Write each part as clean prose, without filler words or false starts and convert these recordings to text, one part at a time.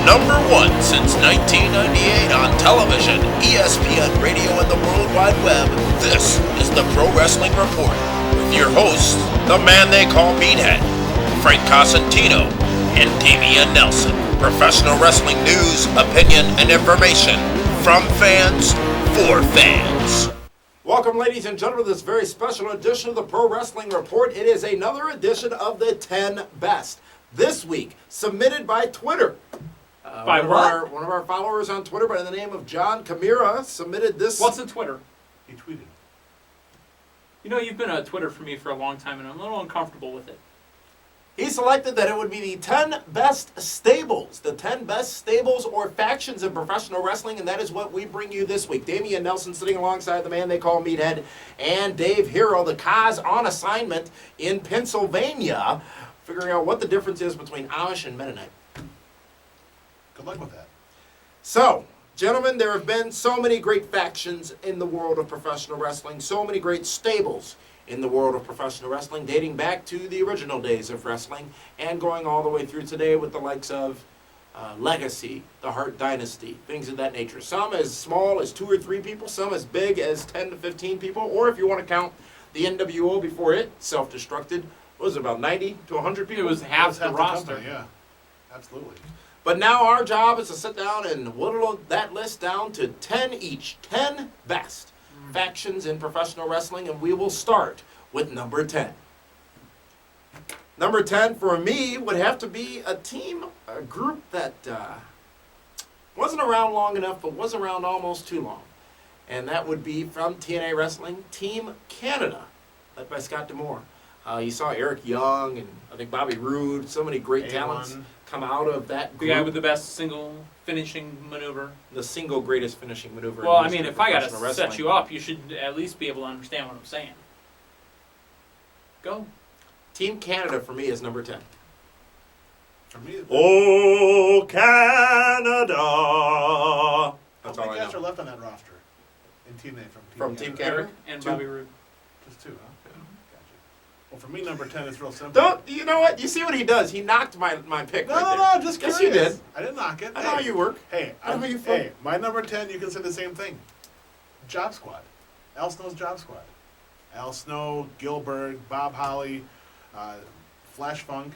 Number one since 1998 on television, ESPN Radio, and the World Wide Web, this is the Pro Wrestling Report with your hosts, the man they call Meathead, Frank Cosentino, and Damian Nelson. Professional wrestling news, opinion, and information from fans for fans. Welcome, ladies and gentlemen, to this very special edition of the Pro Wrestling Report. It is another edition of the 10 Best. This week, submitted by Twitter. By what? One of our followers on Twitter by the name of John Camira submitted this. What's a Twitter? He tweeted. You know, you've been on Twitter for me for a long time, and I'm a little uncomfortable with it. He selected that it would be the 10 best stables. The 10 best stables or factions in professional wrestling, and that is what we bring you this week. Damian Nelson sitting alongside the man they call Meathead, and Dave Hero, the Cos on assignment in Pennsylvania, figuring out what the difference is between Amish and Mennonite. Good luck with that. So, gentlemen, there have been so many great factions in the world of professional wrestling, so many great stables in the world of professional wrestling, dating back to the original days of wrestling and going all the way through today with the likes of Legacy, the Hart Dynasty, things of that nature. Some as small as 2 or 3 people, some as big as 10 to 15 people, or if you want to count the NWO before it self-destructed, what was it, about 90 to 100 people? It was half the roster. Company, yeah, absolutely. But now our job is to sit down and whittle that list down to 10 each. 10 best factions in professional wrestling, and we will start with number 10. Number 10 for me would have to be a team, a group that wasn't around long enough, but was around almost too long. And that would be from TNA Wrestling, Team Canada, led by Scott D'Amore. You saw Eric Young and I think Bobby Roode, so many great talents come out of that group. The guy with the best single finishing maneuver. The single greatest finishing maneuver. Well, I mean, if I got to set you up, you should at least be able to understand what I'm saying. Go. Team Canada for me is number 10. For me, Oh, Canada! That's all how I many guys know. are left on that roster in TNA From Team Canada? Eric and Bobby Roode. Just 2, huh? Yeah. Gotcha. Well, for me, number 10 is real simple. You know what? You see what he does? He knocked my pick No, right there. just Yes, curious. you did. I didn't knock it. I know how you work. Hey, I know how you feel. hey, my number 10, you can say the same thing. Job Squad. Al Snow's Job Squad. Al Snow, Gilbert, Bob Holly, Flash Funk.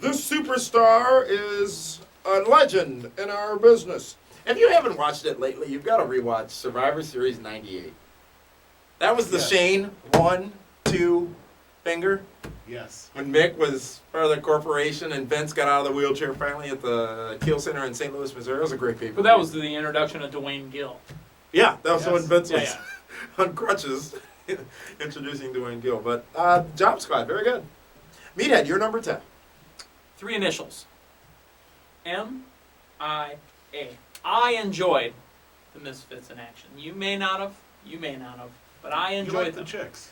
This superstar is a legend in our business. If you haven't watched it lately, you've got to rewatch Survivor Series 98. That was the Yes. Shane 1-2 finger. Yes. When Mick was part of the corporation and Vince got out of the wheelchair finally at the Kiel Center in St. Louis, Missouri. It was a great paper. But that was the introduction of Dwayne Gill. Yeah, that was Yes. when Vince was Yeah, on crutches introducing Dwayne Gill. But Job Squad, very good. Meathead, you're number 10. 3 initials. M-I-A. I enjoyed the Misfits in action. You may not have, but I You enjoyed like them. the chicks.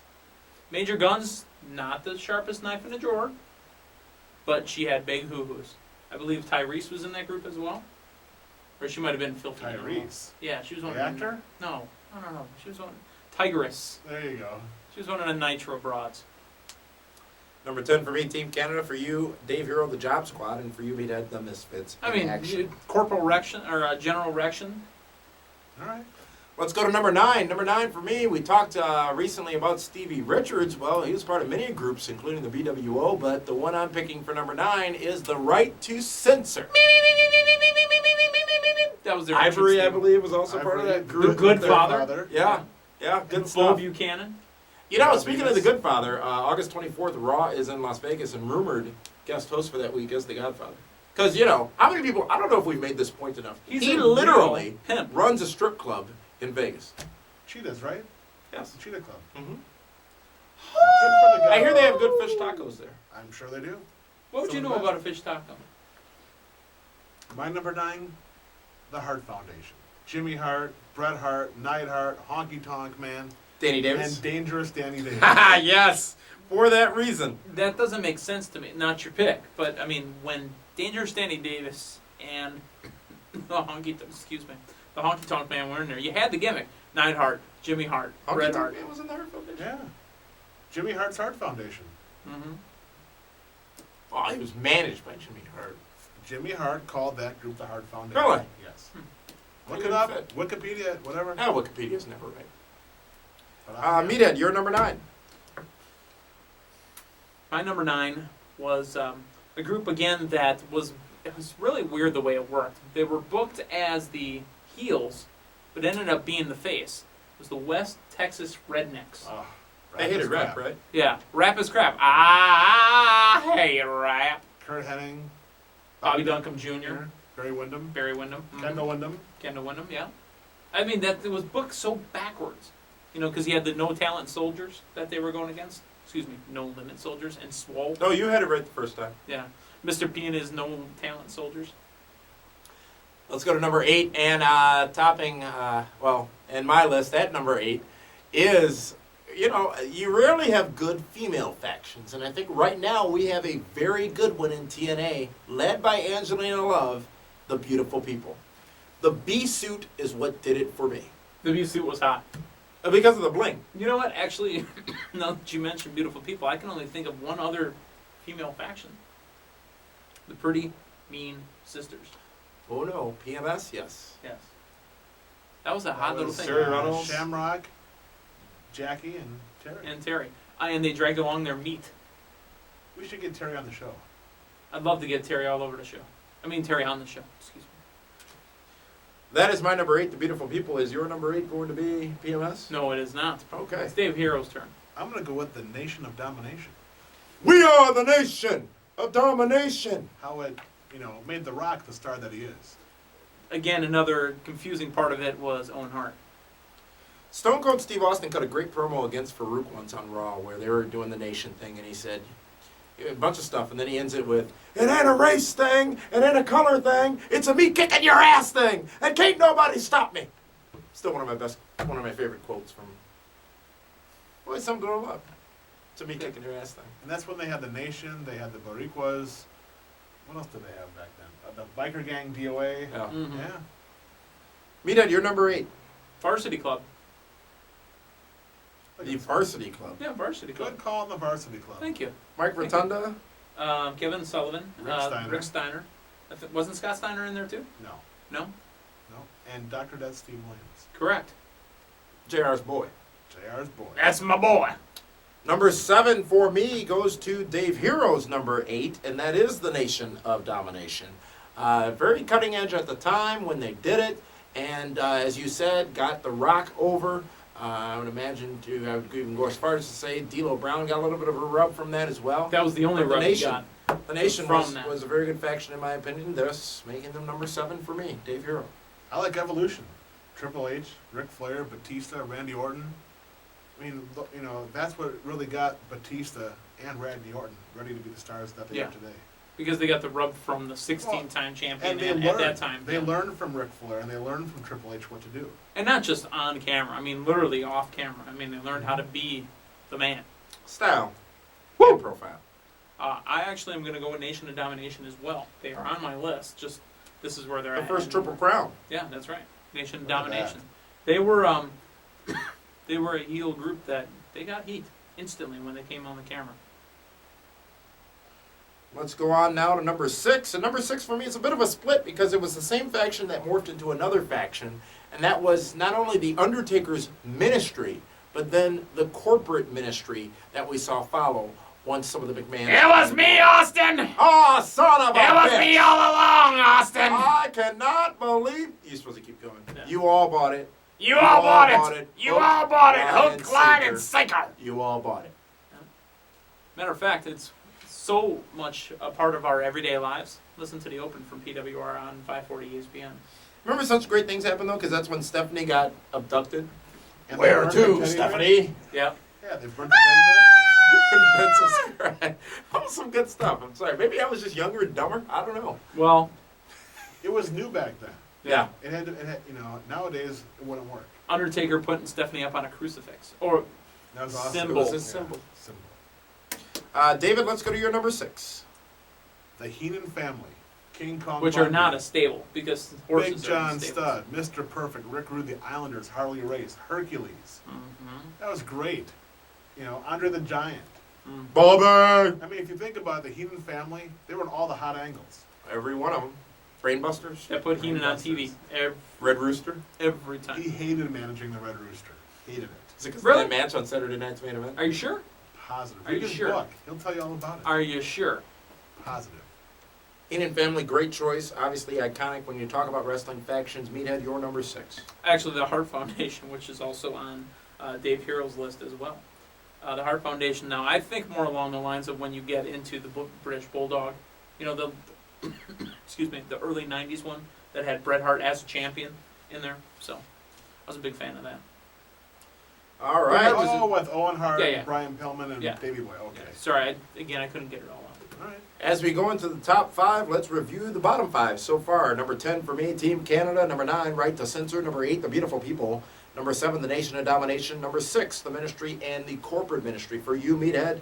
Major Guns, not the sharpest knife in the drawer, but she had big hoo-hoos. I believe Tyrese was in that group as well. Or she might have been Filthy. Tyrese. Yeah, she was one The of the actor? No. She was one. Tigress. There you go. She was one of the Nitro broads. Number 10 for me, Team Canada. For you, Dave Hero, the Job Squad. And for you, Meathead, the Misfits. I in mean, action. Corporal Rection, or General Rection. All right. Let's go to number 9. Number 9 for me, we talked recently about Stevie Richards. Well, he was part of many groups, including the BWO, but the one I'm picking for number 9 is the Right to Censor. That was their Ivory, I entrance believe, was also part of Ivory. that group. The Good Their Father. Yeah, theme. good Bo stuff. Buchanan. You know, Yeah, speaking Venus. of the Good Father, August 24th, Raw is in Las Vegas, and rumored guest host for that week is the Godfather. Because, you know, how many people, I don't know if we've made this point enough. He's He a literally real pimp. runs a strip club in Vegas. Cheetahs, right? Yes. The Cheetah Club. Mm-hmm. Good for the guy. I hear they have good fish tacos there. I'm sure they do. What would you know about a fish taco? My number 9, the Hart Foundation. Jimmy Hart, Bret Hart, Neidhart, Honky Tonk Man, Danny Davis. and Dangerous Danny Davis. Haha, yes, for that reason. That doesn't make sense to me. Not your pick, but I mean, when Dangerous Danny Davis and the Honky Tonk Man were in there, you had the gimmick. Neidhart, Jimmy Hart, Bret Hart. Man was in the Hart Foundation. Yeah. Jimmy Hart's Hart Foundation. Mm-hmm. Oh, he was managed by Jimmy Hart. Jimmy Hart called that group the Hart Foundation. Really? Yes. Good Look it up. fit. Wikipedia, whatever. Ah, Wikipedia's never right. But Meathead, you're number 9. My number 9 was a group again that it was really weird the way it worked. They were booked as the heels, but ended up being the face. It was the West Texas Rednecks. Oh, They hated rap, right? Yeah, rap is crap. I hate rap. Kurt Hennig, Bobby Duncombe Jr., Barry Windham, Barry Windham, Kendall Windham. Kendall Windham, yeah. I mean, that it was booked so backwards, because he had the no talent soldiers that they were going against. Excuse me, no limit soldiers and Swole. No, you had it right the first time. Yeah, Mr. P and his no talent soldiers. Let's go to number 8, and topping, in my list at number 8 is, you rarely have good female factions, and I think right now we have a very good one in TNA, led by Angelina Love, the Beautiful People. The B suit is what did it for me. The B suit was hot. Because of the bling. You know what? Actually, now that you mentioned Beautiful People, I can only think of one other female faction. The Pretty Mean Sisters. Oh no, PMS, yes. Yes. That was a hot little thing. Sarah Reynolds. Shamrock, Jackie, and Terry. And Terry. And they dragged along their meat. We should get Terry on the show. I'd love to get Terry all over the show. Terry on the show. Excuse me. That is my number 8, the Beautiful People. Is your number 8 going to be PMS? No, it is not. Okay. It's Dave Hero's turn. I'm going to go with the Nation of Domination. We are the nation of domination. How it, made The Rock the star that he is. Again, another confusing part of it was Owen Hart. Stone Cold Steve Austin cut a great promo against Farouk once on Raw where they were doing the nation thing, and he said a bunch of stuff, and then he ends it with, "It ain't a race thing, it ain't a color thing, it's a me kicking your ass thing, and can't nobody stop me." Still one of my favorite quotes from, well, some girl up. It's a me kicking your ass thing. And that's when they had the Nation, they had the Boricuas. What else did they have back then? The Biker Gang DOA. Yeah. Mm-hmm. Yeah. Meathead, you're number 8. Varsity Club. The Varsity Club. Yeah, Varsity Club. Good call on the Varsity Club. Thank you. Mike Rotunda. Kevin Sullivan. Rick Steiner. Wasn't Scott Steiner in there too? No. No? No. And Dr. Death Steve Williams. Correct. JR's boy. JR's boy. That's my boy. Number 7 for me goes to Dave Hero's number 8, and that is the Nation of Domination. Very cutting edge at the time when they did it, and as you said, got The Rock over. I would imagine, I would even go as far as to say D'Lo Brown got a little bit of a rub from that as well. That was the only But rub he got. The Nation from that. was a very good faction in my opinion, thus making them number 7 for me, Dave Hero. I like Evolution. Triple H, Ric Flair, Batista, Randy Orton. I mean, that's what really got Batista and Randy Orton ready to be the stars that they are today. Because they got the rub from the 16-time champion And they at that time. They learned from Ric Flair and they learned from Triple H what to do. And not just on camera. Literally off camera. They learned how to be the man. Style. And profile. I actually am going to go with Nation of Domination as well. They are on my list. Just this is where they're The at. first Triple Crown. Yeah, that's right. Nation of Look at Domination. They were they were a heel group that they got heat instantly when they came on the camera. Let's go on now to number 6. And number 6 for me is a bit of a split because it was the same faction that morphed into another faction. And that was not only the Undertaker's ministry, but then the corporate ministry that we saw follow once some of the McMahons. It was me, Austin! Oh, son of a bitch! It was me all along, Austin! I cannot believe... You're supposed to keep going. Yeah. You all bought it. You all bought it! You all bought it! Hook, Hook, line, and sinker! You all bought it. Matter of fact, it's so much a part of our everyday lives. Listen to the Open from PWR on 540 ESPN. Remember such great things happened, though? Because that's when Stephanie got abducted. And Where they to, burned the teddy Stephanie? Yeah. bear. Yeah, they burned the teddy That was some good stuff. I'm sorry. Maybe I was just younger and dumber. I don't know. Well, bear. It was new back then. Yeah. It had, nowadays it wouldn't work. Undertaker putting Stephanie up on a crucifix. Or That was awesome. Symbol. It was a Yeah, symbol. symbol. David, let's go to your number 6. The Heenan Family. King Kong. which are Bundy, not a stable because horses Big are John in stables. Studd, Mr. Perfect, Rick Rude, the Islanders, Harley Race, Hercules. Mhm. That was great. Andre the Giant. Bobby! I mean, if you think about it, the Heenan Family, they were in all the hot angles. Every one of them. Brainbusters. That put Heenan on TV Red Rooster. every time. He hated managing the Red Rooster. Hated it. Is it because Really? of that match on Saturday night's main event? Are you sure? Positive. Are you Read his sure? book. He'll tell you all about it. Are you sure? Positive. Heenan Family, great choice. Obviously iconic when you talk about wrestling factions. Meathead, your number 6. Actually, the Hart Foundation, which is also on Dave Hero's list as well. The Hart Foundation. Now, I think more along the lines of when you get into the British Bulldog. You know, the excuse me, the early '90s one that had Bret Hart as a champion in there. So, I was a big fan of that. All right. Oh, with Owen Hart, Yeah, yeah. Brian Pillman, and Yeah. Davey Boy. Okay. Yeah. Sorry, I couldn't get it all out. All right. As we go into the top 5, let's review the bottom 5 so far. Number 10 for me, Team Canada. Number 9, Right to Censor. Number 8, The Beautiful People. Number 7, The Nation of Domination. Number 6, The Ministry and the Corporate Ministry. For you, Meathead,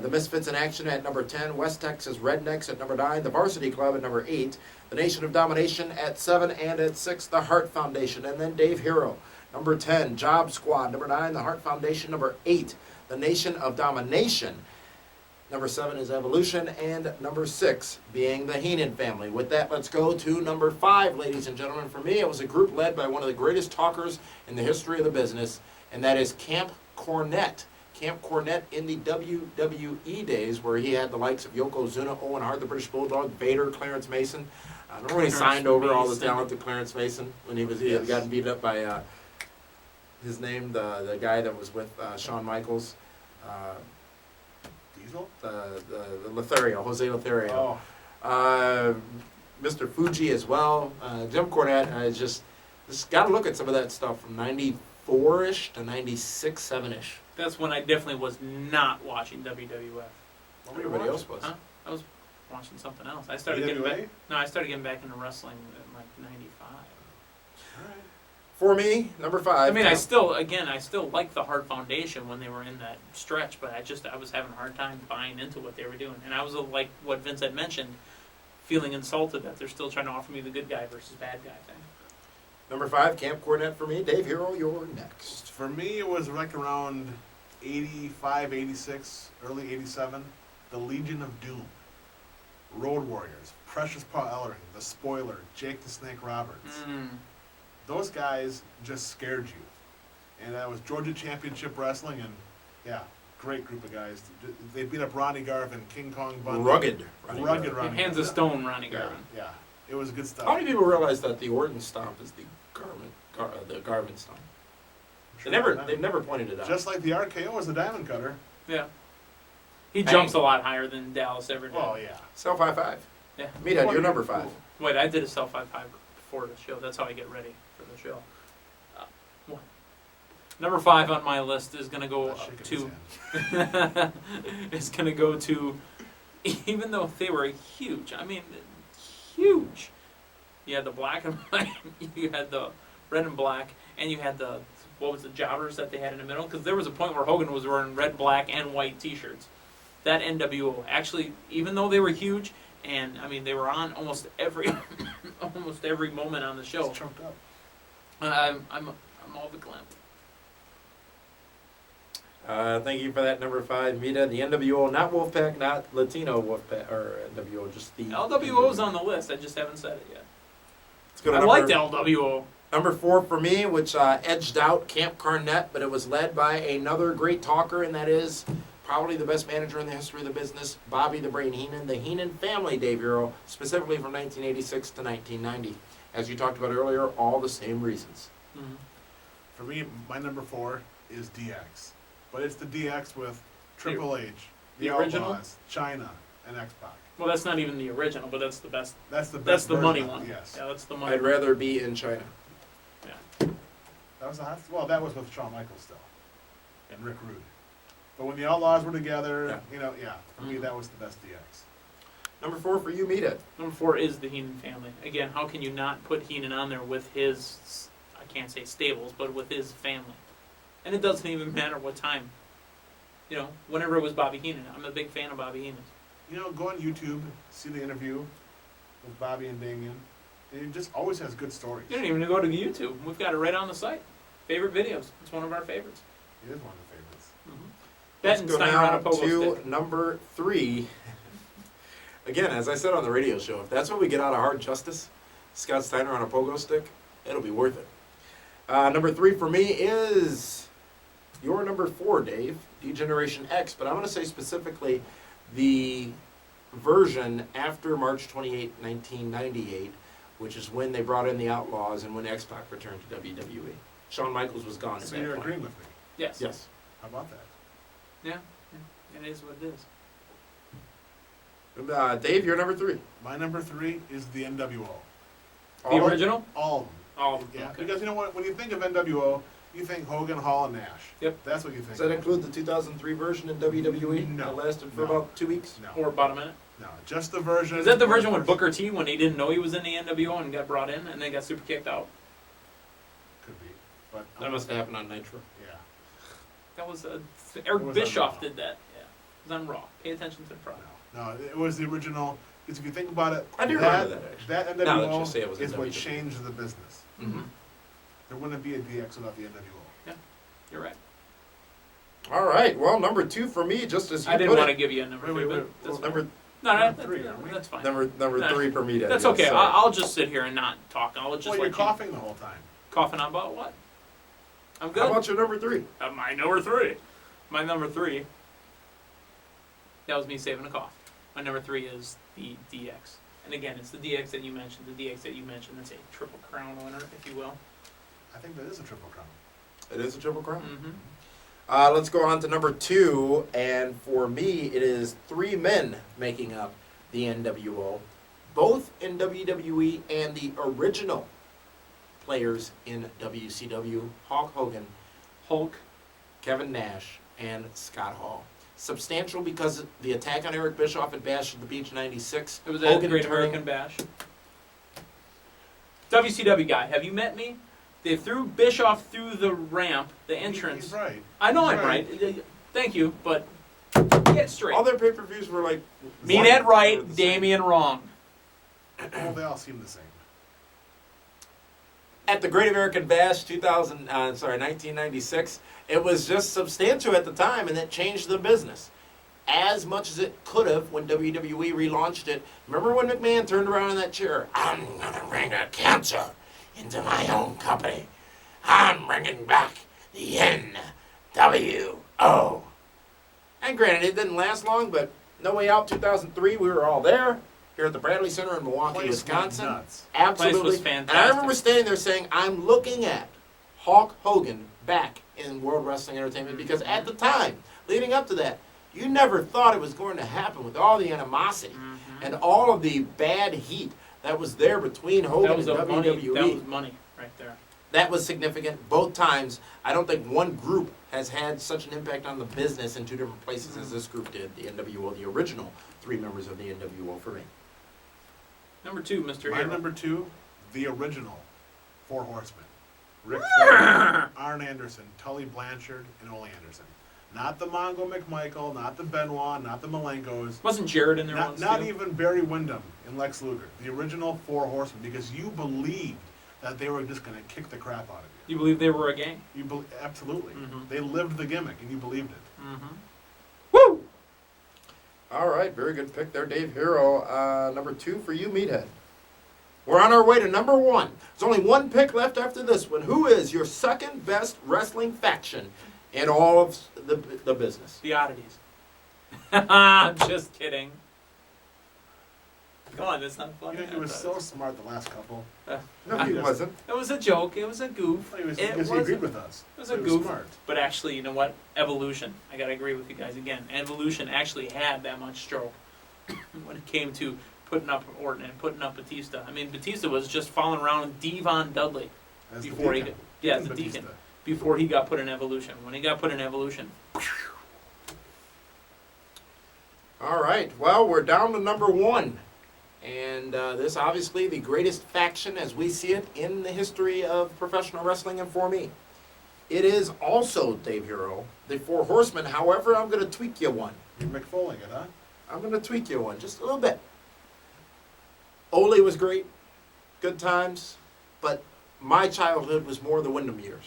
The Misfits in Action at number 10. West Texas Rednecks at number 9. The Varsity Club at number 8. The Nation of Domination at 7. And at 6, The Hart Foundation. And then Dave Hero. Number 10, Job Squad. Number 9, The Hart Foundation. Number 8, The Nation of Domination. Number 7 is Evolution, and number 6 being the Heenan Family. With that, let's go to number 5, ladies and gentlemen. For me, it was a group led by one of the greatest talkers in the history of the business, and that is Camp Cornet. Camp Cornet in the WWE days, where he had the likes of Yokozuna, Owen Hart, the British Bulldog, Vader, Clarence Mason. I remember when he signed over all the talent to Clarence Mason when he had gotten beat up by his name, the guy that was with Shawn Michaels. The Lothario, Jose Lothario. Oh. Mr. Fuji as well. Jim Cornette, just got to look at some of that stuff from 94-ish to 96, 7-ish. That's when I definitely was not watching WWF. Everybody else was. Huh? I was watching something else. I started getting back. No, I started getting back into wrestling in like '95. All right. For me, number 5. I mean, I still like the Hart Foundation when they were in that stretch, but I was having a hard time buying into what they were doing, and I was like what Vince had mentioned, feeling insulted that they're still trying to offer me the good guy versus bad guy thing. Number 5, Camp Cornet for me. Dave Hero, you're next. For me, it was like around 85, 86, early 87. The Legion of Doom. Road Warriors. Precious Paul Ellering. The Spoiler. Jake the Snake Roberts. Those guys just scared you. And that was Georgia Championship Wrestling, and yeah, great group of guys. They beat up Ronnie Garvin, King Kong Bundy. Rugged Ronnie Hands of stone, Ronnie Yeah, Garvin. yeah. It was good stuff. How many people realize that the Orton stomp is the Garvin stomp? They've never pointed it out. Just like the RKO is the Diamond Cutter. Yeah. He jumps a lot higher than Dallas ever did. Oh, yeah. Self high 5. Yeah. Meathead, you're number 5. Wait, I did a self high 5 before the show. That's how I get ready for the show. Number 5 on my list is going to go to. It's going to go to. Even though they were huge, I mean, huge. You had the black and white, you had the red and black, and you had the jobbers that they had in the middle? Because there was a point where Hogan was wearing red, black, and white T-shirts. That NWO, actually, even though they were huge, and I mean they were on almost every moment on the show. It's chunked up. I'm all the glam. Thank you for that, number 5. Mita, the NWO, not Wolfpack, not Latino Wolfpack, or NWO, just the... LWO's on the list, I just haven't said it yet. Let's go to I like the LWO. Number 4 for me, which edged out Camp Cornet, but it was led by another great talker, and that is probably the best manager in the history of the business, Bobby the Brain Heenan, the Heenan Family, Dave Hero, specifically from 1986 to 1990. As you talked about earlier, all the same reasons. Mm-hmm. For me, my number 4 is DX. But it's the DX with Triple H, the original? Outlaws, China, and X-Pac. Well, that's not even the original, but that's the best. That's the best. That's the money version of one. it, yes. Yeah, that's the money. I'd rather be in China. Yeah. That was that was with Shawn Michaels still, and Rick Rude. But when the Outlaws were together, for me that was the best DX. Number 4 for you, Mita. Number 4 is the Heenan family. Again, how can you not put Heenan on there with his, I can't say stables, but with his family? And it doesn't even matter what time. You know, whenever it was Bobby Heenan. I'm a big fan of Bobby Heenan. You know, go on YouTube, see the interview with Bobby and Damien. It just always has good stories. You don't even go to YouTube. We've got it right on the site. Favorite videos. It's one of our favorites. It is one of the favorites. That and Let's go Steiner on now a pogo to stick. number 3. Again, as I said on the radio show, if that's what we get out of Hard Justice, Scott Steiner on a pogo stick, it'll be worth it. Number 3 for me is your number 4, Dave, D-Generation X. But I'm going to say specifically the version after March 28, 1998, which is when they brought in the Outlaws and when X-Pac returned to WWE. Shawn Michaels was gone at So that you're point. agreeing with me? Yes. Yes. How about that? Yeah. It is what it is. Dave, you're number 3. My number 3 is the NWO. The original? All of them. All of them. Yeah, Okay. because you know what? When you think of NWO, you think Hogan, Hall, and Nash. Yep. That's what you think. Does that include the 2003 version in WWE? No. That lasted for No. about 2 weeks? No. Or about a minute. No, just the version. Is that the version with Booker T when he didn't know he was in the NWO and got brought in and then got super kicked out? Could be, but That must have happened on Nitro. yeah. That was It Eric was on Bischoff Raw. did that. Yeah, it was on Raw. Pay attention to the product. No, it was the original. Because if you think about it, I do remember that, actually. That Now NWO let's just say it was is in what WWE. changed the business. Mm-hmm. There wouldn't be a DX without the NWO. You're right. All right. Well, number 2 for me, just as you I didn't put want to it. give you a number three, but that's Well, fine. number No, 3, aren't we? that's fine. number Nah. 3 for me. Then. That's Yes, okay. sorry. I'll just sit here and not talk. I'll just Well, let you're you coughing the whole time. coughing on about what? I'm good. How about your number 3? My number 3. My number 3. That was me saving a cough. My number 3 is the DX. And again, it's the DX that you mentioned. The DX that you mentioned. That's a Triple Crown winner, if you will. I think that is a Triple Crown. It is a Triple Crown. Mm-hmm. Let's go on to number 2, and for me, it is 3 men making up the NWO, both in WWE and the original players in WCW: Hulk Hogan, Hulk. Kevin Nash, and Scott Hall. Substantial because the attack on Eric Bischoff at Bash at the Beach '96. It was a Great American Bash. WCW guy, have you met me? They threw Bischoff through the ramp, the entrance. He's right. I know He's I'm right. Thank you, but get straight. All their pay-per-views were like Meathead or right, the same. Damian wrong. Well, they all seem the same. At the Great American Bash 1996, it was just substantial at the time, and it changed the business as much as it could have when WWE relaunched it. Remember when McMahon turned around in that chair? I'm gonna bring a cancer into my own company. I'm bringing back the NWO. And granted, it didn't last long, but No Way Out 2003, we were all there. Here at the Bradley Center in Milwaukee, Place went Wisconsin. nuts. Absolutely. Place was And I fantastic. remember standing there saying, I'm looking at Hulk Hogan back in World Wrestling Entertainment because at the time, leading up to that, you never thought it was going to happen with all the animosity and all of the bad heat that was there between Hogan That was and a WWE. money. That was money right there. That was significant both times. I don't think one group has had such an impact on the business in 2 different places as this group did, the NWO, the original 3 members of the NWO for me. Number 2, Mr. My Hero. number 2, the original 4 Horsemen. Rick Flair, Arn Anderson, Tully Blanchard, and Ole Anderson. Not the Mongo McMichael, not the Benoit, not the Malenkos. Wasn't Jared in there Not, once not too? even Barry Windham and Lex Luger. The original 4 Horsemen, because you believed that they were just going to kick the crap out of you. You believe they were a gang? Absolutely. Mhm. They lived the gimmick, and you believed it. Mm-hmm. Woo! All right, very good pick there, Dave Hero. Number 2 for you, Meathead. We're on our way to number 1. There's only one pick left after this one. Who is your second best wrestling faction in all of the business? The oddities. I'm just kidding. Come on, that's not funny. You know, he was so smart the last couple. No, he wasn't. It was a joke. It was a goof. He was, It because he was agreed a- with us. It was a He goof. smart. But actually, you know what? Evolution. I gotta agree with you guys again. Evolution actually had that much stroke when it came to putting up Orton and putting up Batista. I mean, Batista was just following around Devon Dudley As the before he Deacon. got, yeah, Deacon the Deacon, Batista. before he got put in Evolution. When he got put in Evolution, All right, well, we're down to number 1. And this obviously the greatest faction as we see it in the history of professional wrestling and for me. It is also, Dave Hero, the 4 Horsemen. However, I'm going to tweak you one. You're McFolling it, huh? I'm going to tweak you one just a little bit. Ole was great, good times, but my childhood was more the Wyndham years.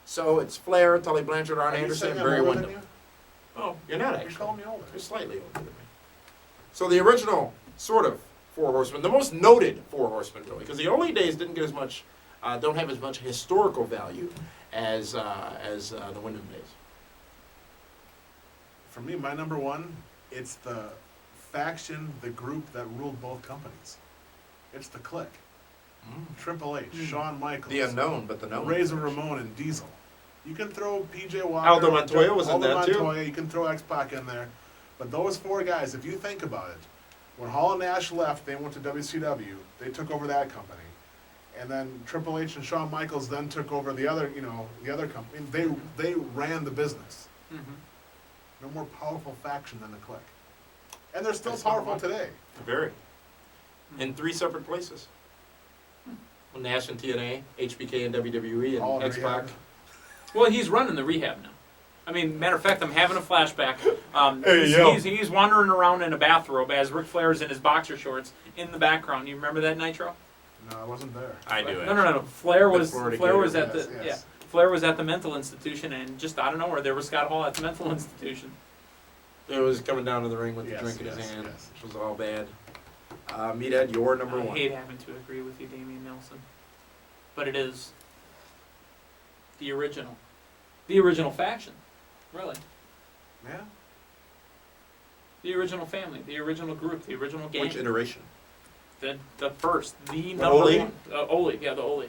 So it's Flair, Tully Blanchard, Arn Are you Anderson, saying and I'm Barry older than Windham. you? Oh, you're not You're actually. calling me older. You're slightly older than me. So the original sort of Four Horsemen, the most noted Four Horsemen, really, because the early days didn't get as much, don't have as much historical value as the Wyndham days. For me, my number one, it's the faction, the group that ruled both companies. It's the Clique. Triple H, Shawn Michaels, The unknown, but the known. Razor Ramon, and Diesel. You can throw PJ Walker. Aldo Montoya was in that too. Montoya, you can throw X-Pac in there. But those four guys, if you think about it, when Hall and Nash left, they went to WCW. They took over that company. And then Triple H and Shawn Michaels then took over the other company. They ran the business. No more powerful faction than the Clique. And they're still That's powerful not today. Very. In 3 separate places. Nash and TNA, HBK and WWE, All and in X-Pac. rehab. Well, he's running the rehab now. I mean, matter of fact, I'm having a flashback. He's wandering around in a bathrobe as Ric Flair's in his boxer shorts in the background. You remember that, Nitro? No, I wasn't there. I do it. No. Flair was Florida at Gator, the Flair was at the mental institution, and just out of nowhere, there was Scott Hall at the mental institution. It was coming down to the ring with the drink in his hand, which was all bad. Meathead, your number I one. hate having to agree with you, Damian Nelson, but it is the original faction, really. Yeah. The original family, the original group, the original gang. Which iteration? The first, the number Ole? one. Ole, yeah, the Ole.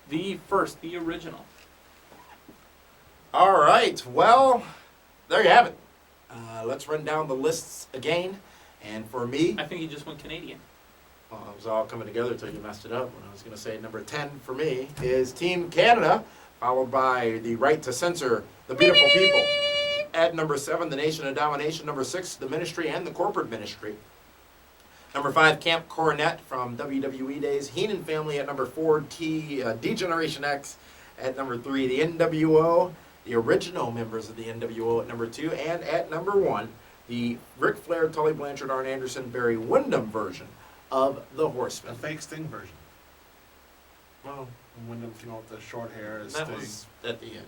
The first, the original. All right, well, there you have it. Let's run down the lists again. And for me, I think he just went Canadian. well, it was all coming together until you messed it up. When I was going to say number 10 for me is Team Canada, followed by the Right to Censor the Beautiful People. At number 7, the Nation of Domination. Number 6, the Ministry and the Corporate Ministry. Number 5, Camp Cornet from WWE days. Heenan Family at number 4, D-Generation X at number 3, the NWO, the original members of the NWO at number 2, and at number 1, the Ric Flair, Tully Blanchard, Arn Anderson, Barry Windham version of the The Horsemen. fake Sting version. Well, When Wyndham came out with the short hair as that Sting. was at the end.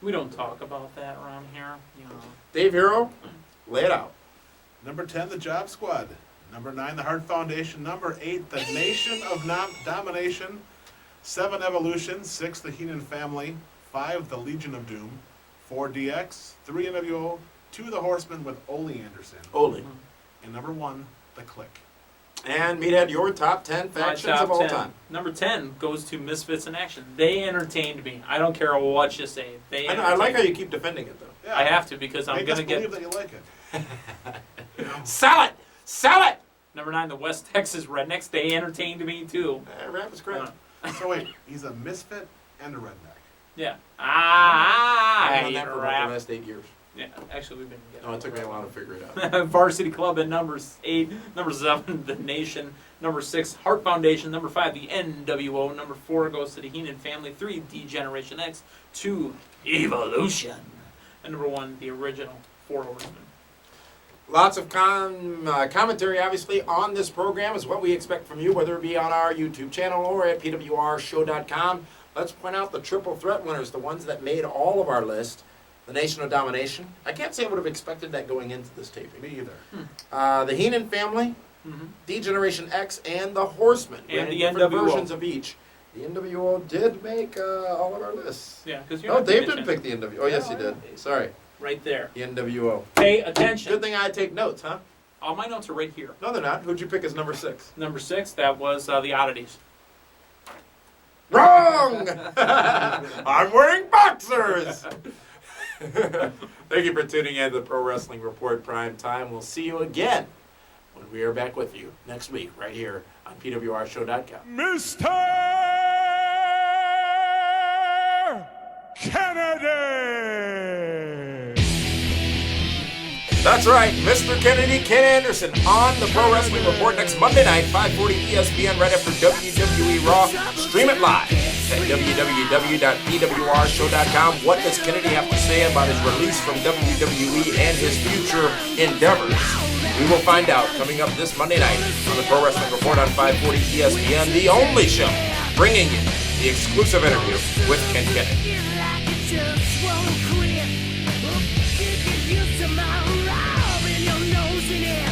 We don't talk about that around here. You know. Dave Hero, lay it out. Number 10, the Job Squad. Number 9, the Hart Foundation. Number 8, the Nation of Domination. 7, Evolution. 6, the Heenan Family. 5, the Legion of Doom. 4, DX. 3, NWO. 2, the Horsemen with Ole Anderson. Ole. And number 1, the Clique. And Meathead, your top 10 My factions top of all 10. time. Number 10 goes to Misfits in Action. They entertained me. I don't care what you say. I like how you keep defending it, though. Yeah. I have to because I'm Make going us to believe get... that you like it. Sell it! Sell it! Number 9, the West Texas Rednecks. They entertained me too. Rap is correct. So wait, he's a misfit and a redneck. Yeah. I've done that for about rap. the last 8 years. Yeah, actually we've been getting No, it took me a while to figure it out. Varsity Club at number 8, number 7, the Nation, number 6, Hart Foundation, number 5, the NWO, number 4 goes to the Heenan Family, 3, D-Generation X, 2, Evolution, and number 1, the original Four Horsemen. Lots of commentary, obviously, on this program is what we expect from you, whether it be on our YouTube channel or at pwrshow.com. Let's point out the triple threat winners, the ones that made all of our list. The Nation of Domination. I can't say I would have expected that going into this taping. Me either. The Heenan Family, Mm-hmm. D-Generation X, and the Horsemen. And Ran the different NWO. versions of each. The NWO did make all of our lists. Yeah, because you're Oh, not Dave mentioning- didn't pick the NWO. Oh, yes, he did. Sorry. Right there. The NWO. Pay attention. Good thing I take notes, huh? All my notes are right here. No, they're not. Who'd you pick as number 6? Number 6, that was the Oddities. Wrong! I'm wearing boxers! Thank you for tuning in to the Pro Wrestling Report Primetime. We'll see you again when we are back with you next week right here on pwrshow.com. Mr. Kennedy! That's right, Mr. Kennedy, Ken Anderson on the Pro Wrestling Report next Monday night, 5:40 ESPN, right after WWE RAW. Stream it live at www.pwrshow.com. What does Kennedy have to say about his release from WWE and his future endeavors? We will find out coming up this Monday night on the Pro Wrestling Report on 540 ESPN, the only show bringing you the exclusive interview with Ken Kennedy. Used to my rob in your nose in it.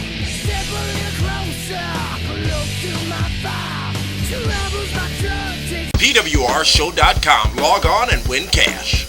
PWRshow.com. Log on and win cash.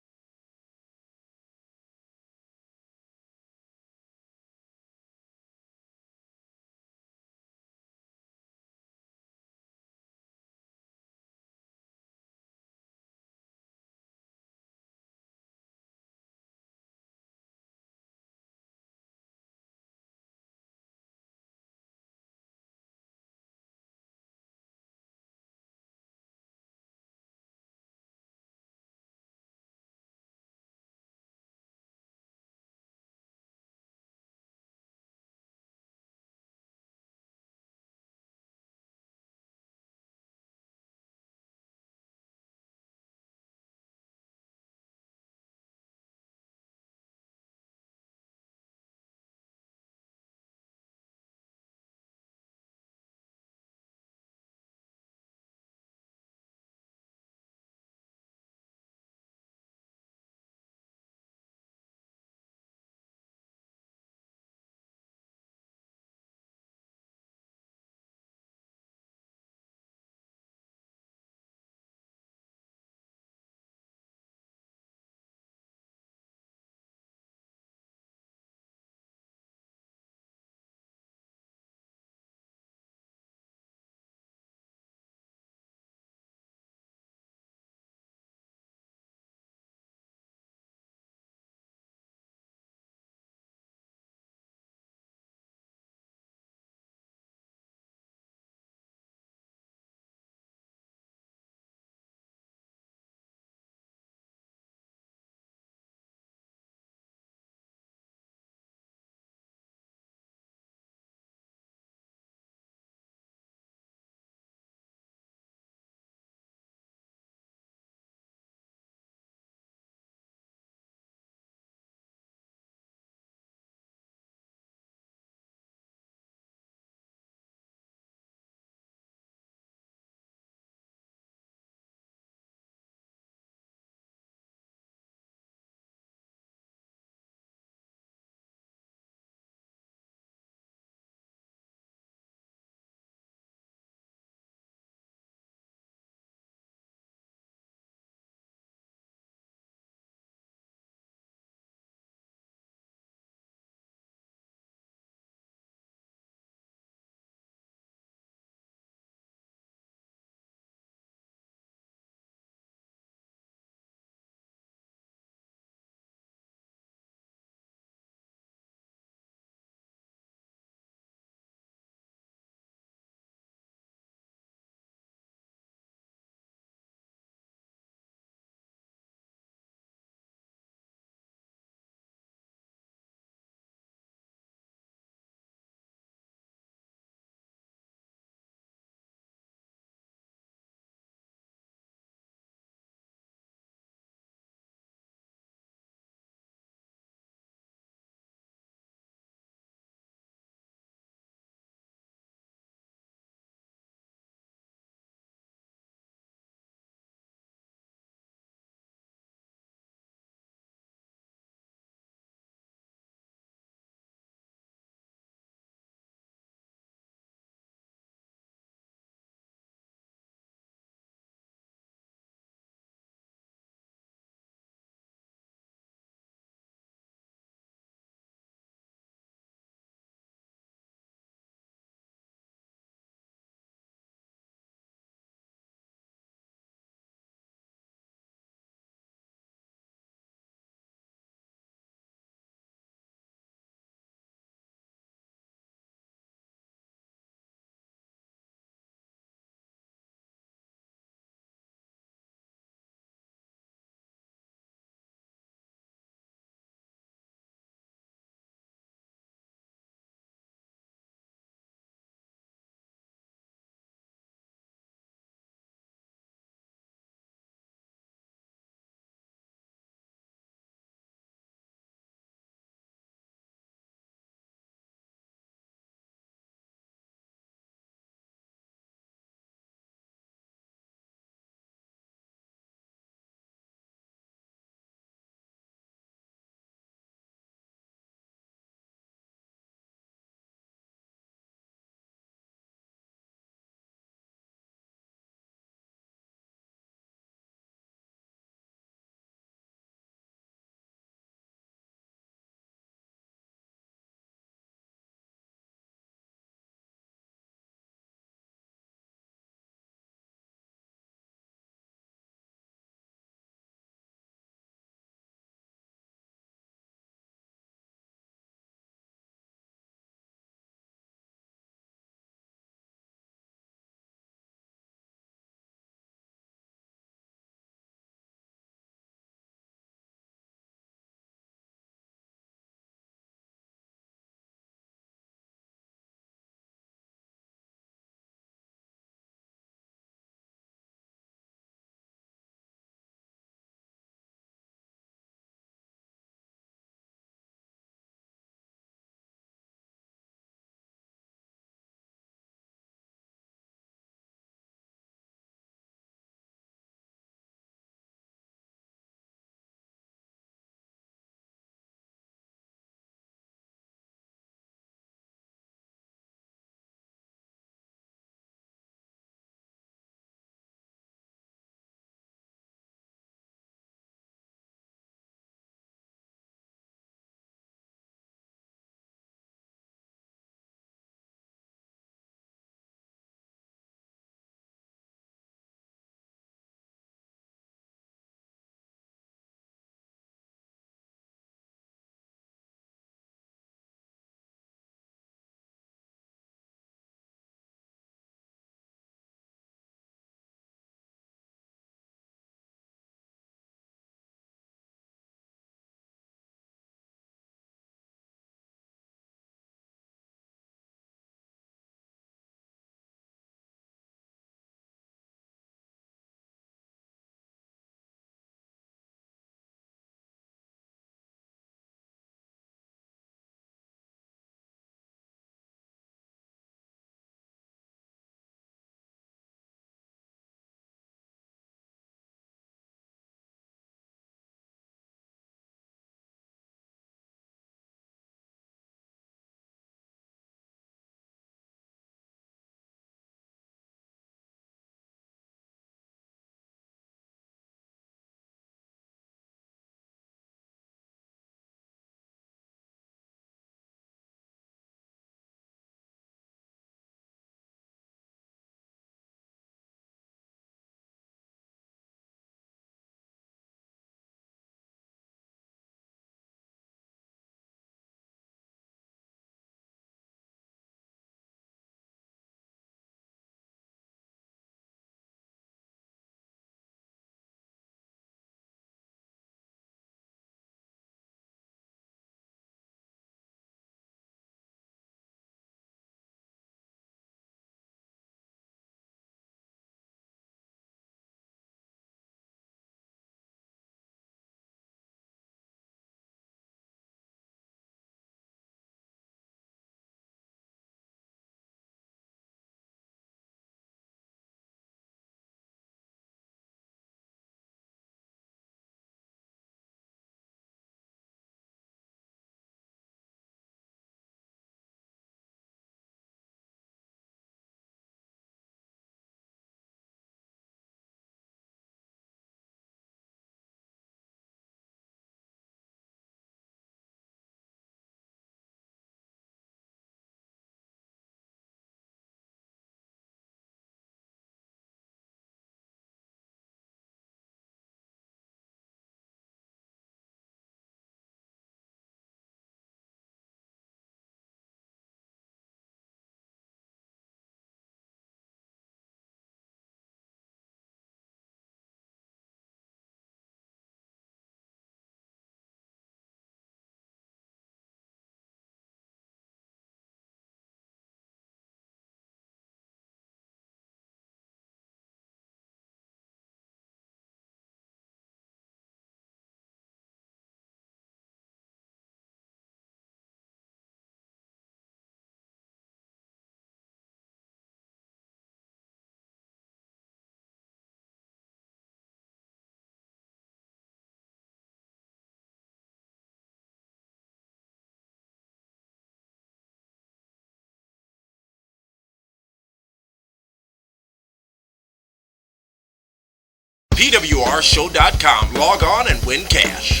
PWRshow.com. Log on and win cash.